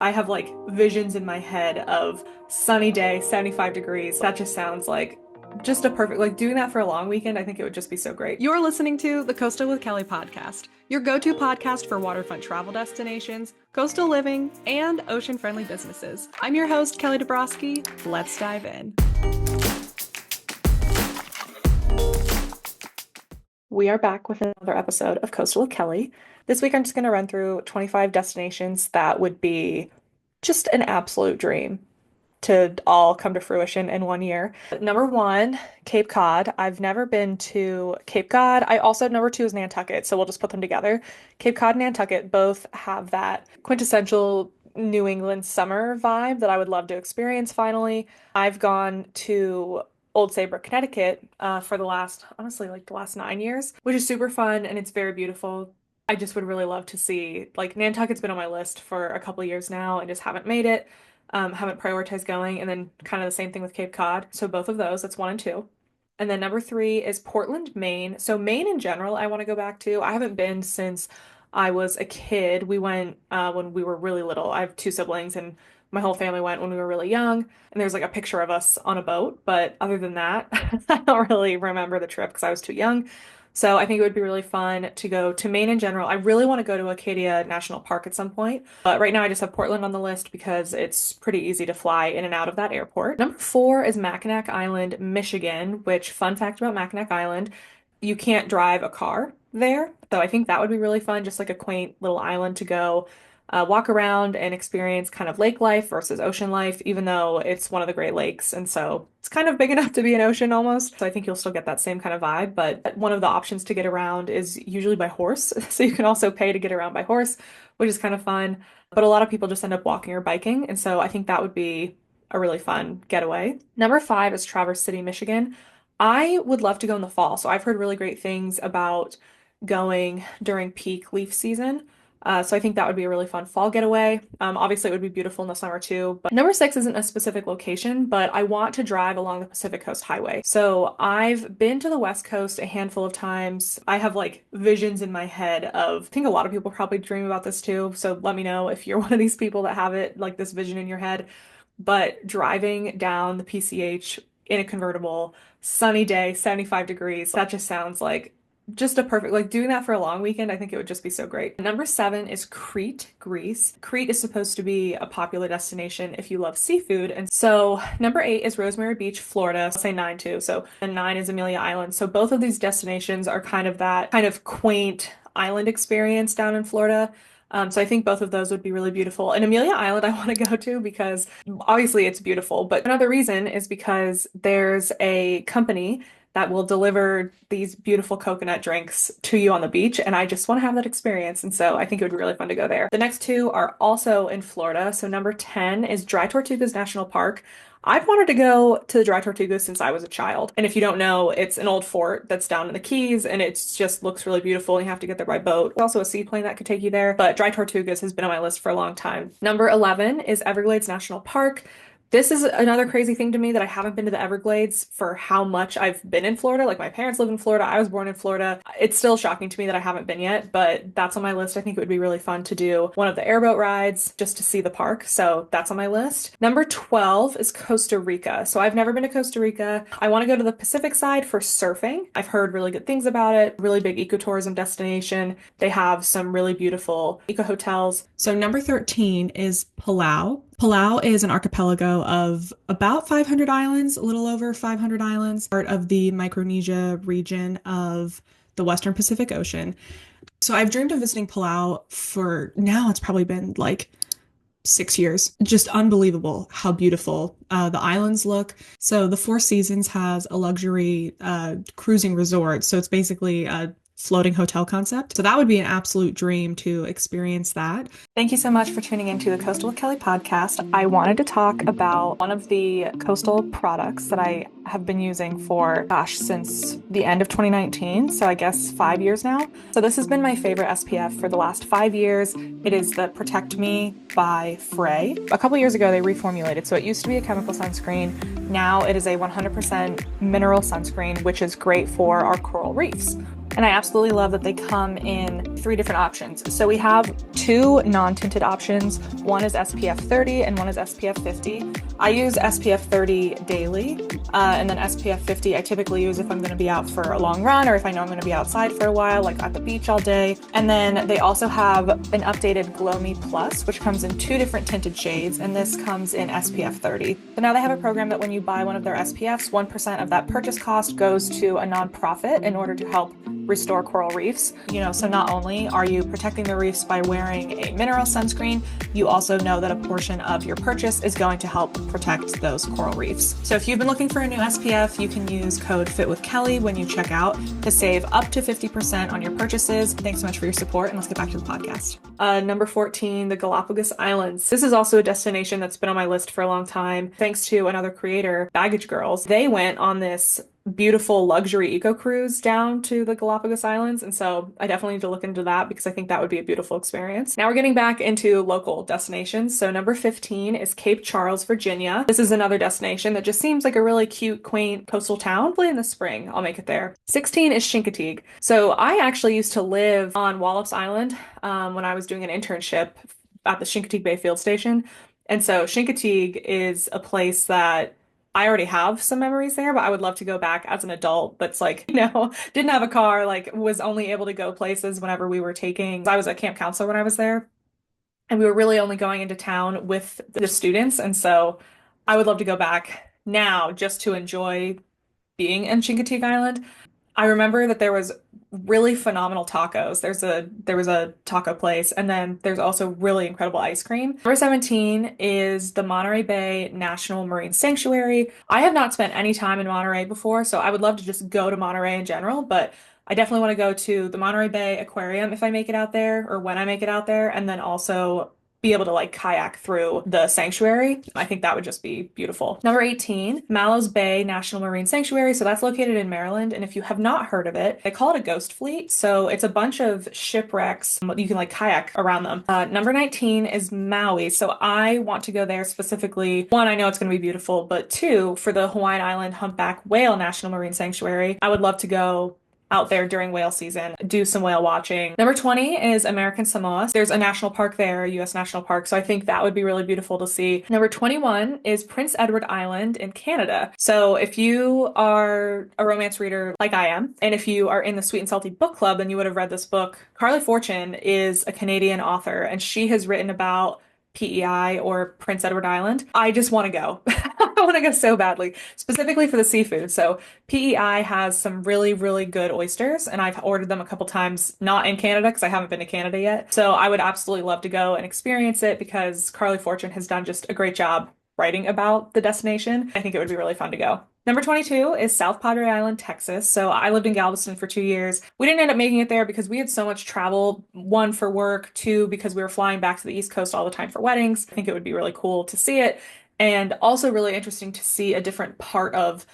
I have like visions in my head of sunny day, 75 degrees. That just sounds like just a perfect, like doing that for a long weekend, I think it would just be so great. You're listening to the Coastal with Kelly podcast, your go-to podcast for waterfront travel destinations, coastal living, and ocean-friendly businesses. I'm your host, Kelly Dabrowski. Let's dive in. We are back with another episode of Coastal with Kelly. This week, I'm just going to run through 25 destinations that would be just an absolute dream to all come to fruition in one year. Number one, Cape Cod. I've never been to Cape Cod. I also, number two is Nantucket, so we'll just put them together. Cape Cod and Nantucket both have that quintessential New England summer vibe that I would love to experience finally. I've gone to Old Saybrook, Connecticut, for the last, honestly, like the last 9 years, which is super fun and it's very beautiful. I just would really love to see, like, Nantucket's been on my list for a couple years now and just haven't made it, haven't prioritized going. And then kind of the same thing with Cape Cod. So both of those, that's one and two. And then number three is Portland, Maine. So Maine in general, I want to go back to. I haven't been since I was a kid. We went when we were really little. I have two siblings, and my whole family went when we were really young. And there's like a picture of us on a boat. But other than that, I don't really remember the trip because I was too young. So I think it would be really fun to go to Maine in general. I really want to go to Acadia National Park at some point, but right now I just have Portland on the list because it's pretty easy to fly in and out of that airport. Number four is Mackinac Island, Michigan, which, fun fact about Mackinac Island, you can't drive a car there. So I think that would be really fun, just like a quaint little island to go walk around and experience kind of lake life versus ocean life, even though it's one of the Great Lakes. And so it's kind of big enough to be an ocean almost. So I think you'll still get that same kind of vibe. But one of the options to get around is usually by horse. So you can also pay to get around by horse, which is kind of fun. But a lot of people just end up walking or biking. And so I think that would be a really fun getaway. Number five is Traverse City, Michigan. I would love to go in the fall. So I've heard really great things about going during peak leaf season. So I think that would be a really fun fall getaway. Obviously, it would be beautiful in the summer too. But number six isn't a specific location, but I want to drive along the Pacific Coast Highway. So I've been to the West Coast a handful of times. I have like visions in my head of, I think a lot of people probably dream about this too. So let me know if you're one of these people that have it, like this vision in your head. But driving down the PCH in a convertible, sunny day, 75 degrees, that just sounds like just a perfect, like doing that for a long weekend, I think it would just be so great. Number seven is Crete, Greece. Crete is supposed to be a popular destination if you love seafood. And so number eight is Rosemary Beach, Florida. I'll say nine too. So, and nine is Amelia Island. So both of these destinations are kind of that kind of quaint island experience down in Florida. So I think both of those would be really beautiful. And Amelia Island, I want to go to because obviously it's beautiful, but another reason is because there's a company that will deliver these beautiful coconut drinks to you on the beach. And I just want to have that experience. And so I think it would be really fun to go there. The next two are also in Florida. So number 10 is Dry Tortugas National Park. I've wanted to go to the Dry Tortugas since I was a child. And if you don't know, it's an old fort that's down in the Keys and it just looks really beautiful. And you have to get there by boat. There's also a seaplane that could take you there. But Dry Tortugas has been on my list for a long time. Number 11 is Everglades National Park. This is another crazy thing to me that I haven't been to the Everglades for how much I've been in Florida. Like my parents live in Florida. I was born in Florida. It's still shocking to me that I haven't been yet, but that's on my list. I think it would be really fun to do one of the airboat rides just to see the park. So that's on my list. Number 12 is Costa Rica. So I've never been to Costa Rica. I want to go to the Pacific side for surfing. I've heard really good things about it. Really big ecotourism destination. They have some really beautiful eco hotels. So number 13 is Palau. Palau is an archipelago of about 500 islands, a little over 500 islands, part of the Micronesia region of the Western Pacific Ocean. So I've dreamed of visiting Palau for now, it's probably been like 6 years. Just unbelievable how beautiful the islands look. So the Four Seasons has a luxury cruising resort. So it's basically a floating hotel concept. So that would be an absolute dream to experience that. Thank you so much for tuning into the Coastal with Kelly podcast. I wanted to talk about one of the coastal products that I have been using for, since the end of 2019. So I guess 5 years now. So this has been my favorite SPF for the last 5 years. It is the Protect Me by FRE. A couple years ago, they reformulated. So it used to be a chemical sunscreen. Now it is a 100% mineral sunscreen, which is great for our coral reefs. And I absolutely love that they come in three different options. So we have two non-tinted options. One is SPF 30 and one is SPF 50. I use SPF 30 daily, and then SPF 50 I typically use if I'm going to be out for a long run or if I know I'm going to be outside for a while, like at the beach all day. And then they also have an updated Glow Me Plus, which comes in two different tinted shades, and this comes in SPF 30. So now they have a program that when you buy one of their SPFs, 1% of that purchase cost goes to a nonprofit in order to help restore coral reefs. So not only are you protecting the reefs by wearing a mineral sunscreen, you also know that a portion of your purchase is going to help protect those coral reefs. So if you've been looking for a new SPF, you can use code FITWITHKELLY when you check out to save up to 50% on your purchases. Thanks so much for your support, and let's get back to the podcast. Number 14, the Galapagos Islands. This is also a destination that's been on my list for a long time. Thanks to another creator, Baggage Girls. They went on this beautiful luxury eco cruise down to the Galapagos Islands. And so I definitely need to look into that because I think that would be a beautiful experience. Now we're getting back into local destinations. So number 15 is Cape Charles, Virginia. This is another destination that just seems like a really cute, quaint coastal town. Hopefully in the spring, I'll make it there. 16 is Chincoteague. So I actually used to live on Wallops Island when I was doing an internship at the Chincoteague Bay Field Station. And so Chincoteague is a place that I already have some memories there, but I would love to go back as an adult that's like, didn't have a car, like was only able to go places whenever we were taking. I was a camp counselor when I was there, and we were really only going into town with the students. And so I would love to go back now just to enjoy being in Chincoteague Island. I remember that there was really phenomenal tacos. There was a taco place, and then there's also really incredible ice cream. Number 17 is the Monterey Bay National Marine Sanctuary. I have not spent any time in Monterey before, so I would love to just go to Monterey in general, but I definitely want to go to the Monterey Bay Aquarium if I make it out there or when I make it out there, and then also be able to like kayak through the sanctuary. I think that would just be beautiful. Number 18, Mallows Bay National Marine Sanctuary. So that's located in Maryland. And if you have not heard of it, they call it a ghost fleet. So it's a bunch of shipwrecks. You can like kayak around them. Number 19 is Maui. So I want to go there specifically. One, I know it's going to be beautiful, but two, for the Hawaiian Island Humpback Whale National Marine Sanctuary. I would love to go out there during whale season, do some whale watching. Number 20 is American Samoa. There's a national park there, a U.S. national park, so I think that would be really beautiful to see. Number 21 is Prince Edward Island in Canada. So if you are a romance reader like I am, and if you are in the Sweet and Salty Book Club, then you would have read this book. Carly Fortune is a Canadian author, and she has written about PEI or Prince Edward Island. I just want to go. I want to go so badly, specifically for the seafood. So PEI has some really, really good oysters, and I've ordered them a couple times, not in Canada because I haven't been to Canada yet. So I would absolutely love to go and experience it because Carly Fortune has done just a great job writing about the destination. I think it would be really fun to go. Number 22 is South Padre Island, Texas. So I lived in Galveston for 2 years. We didn't end up making it there because we had so much travel, one for work, two because we were flying back to the East Coast all the time for weddings. I think it would be really cool to see it, and also really interesting to see a different part of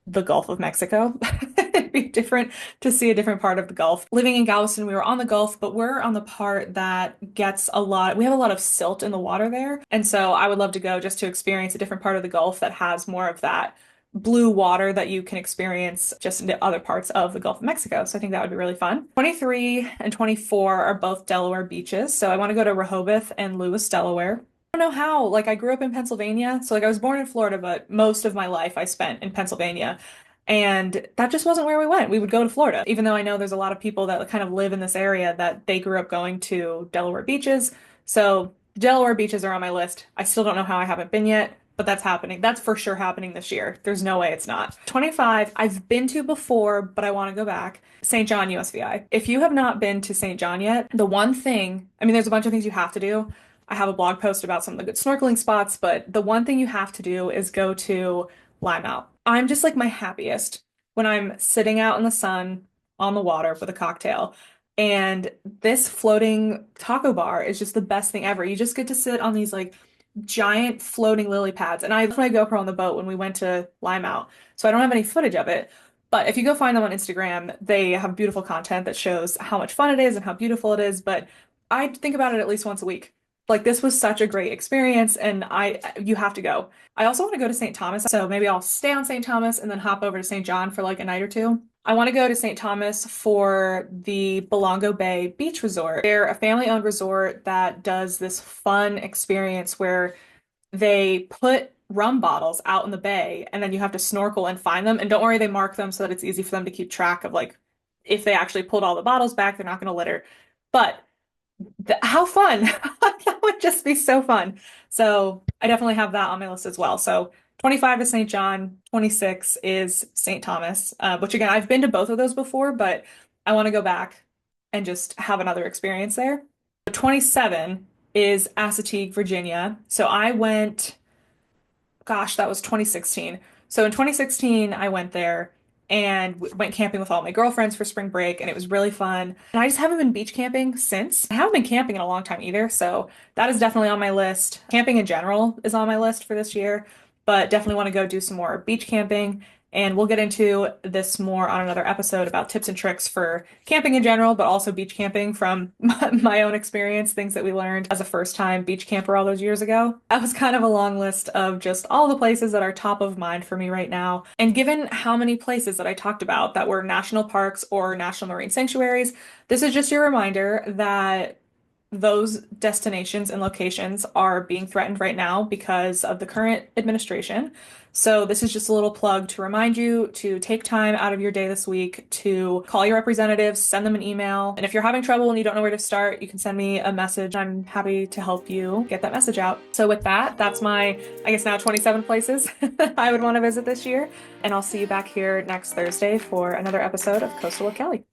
the Gulf of Mexico. It'd be different to see a different part of the Gulf. Living in Galveston, we were on the Gulf, but we're on the part that gets we have a lot of silt in the water there. And so I would love to go just to experience a different part of the Gulf that has more of that blue water that you can experience just in the other parts of the Gulf of Mexico. So I think that would be really fun. 23 and 24 are both Delaware beaches. So I want to go to Rehoboth and Lewis, Delaware. I don't know how. Like I grew up in Pennsylvania. So like I was born in Florida, but most of my life I spent in Pennsylvania. And that just wasn't where we went. We would go to Florida, even though I know there's a lot of people that kind of live in this area that they grew up going to Delaware beaches. So Delaware beaches are on my list. I still don't know how I haven't been yet, but that's happening. That's for sure happening this year. There's no way it's not. 25, I've been to before, but I want to go back. St. John, USVI. If you have not been to St. John yet, the one thing, I mean, there's a bunch of things you have to do. I have a blog post about some of the good snorkeling spots, but the one thing you have to do is go to Limeout. I'm just like my happiest when I'm sitting out in the sun on the water with a cocktail. And this floating taco bar is just the best thing ever. You just get to sit on these like giant floating lily pads. And I left my GoPro on the boat when we went to Limeout, so I don't have any footage of it. But if you go find them on Instagram, they have beautiful content that shows how much fun it is and how beautiful it is. But I think about it at least once a week. Like this was such a great experience, and you have to go. I also want to go to St. Thomas, so maybe I'll stay on St. Thomas and then hop over to St. John for like a night or two. I want to go to St. Thomas for the Belongo Bay Beach Resort. They're a family-owned resort that does this fun experience where they put rum bottles out in the bay and then you have to snorkel and find them. And don't worry, they mark them so that it's easy for them to keep track of like if they actually pulled all the bottles back, they're not going to litter. But how fun! That would just be so fun. So I definitely have that on my list as well. So 25 is St. John, 26 is St. Thomas, which again, I've been to both of those before, but I want to go back and just have another experience there. 27 is Assateague, Virginia. So I went, gosh, that was 2016. So in 2016, I went there and went camping with all my girlfriends for spring break, and it was really fun. And I just haven't been beach camping since. I haven't been camping in a long time either, so that is definitely on my list. Camping in general is on my list for this year, but definitely want to go do some more beach camping. And we'll get into this more on another episode about tips and tricks for camping in general, but also beach camping from my own experience, things that we learned as a first-time beach camper all those years ago. That was kind of a long list of just all the places that are top of mind for me right now. And given how many places that I talked about that were national parks or national marine sanctuaries, this is just your reminder that those destinations and locations are being threatened right now because of the current administration. So this is just a little plug to remind you to take time out of your day this week to call your representatives, send them an email. And if you're having trouble and you don't know where to start, you can send me a message. I'm happy to help you get that message out. So with that, that's my, I guess now 27 places I would want to visit this year. And I'll see you back here next Thursday for another episode of Coastal with Kelly.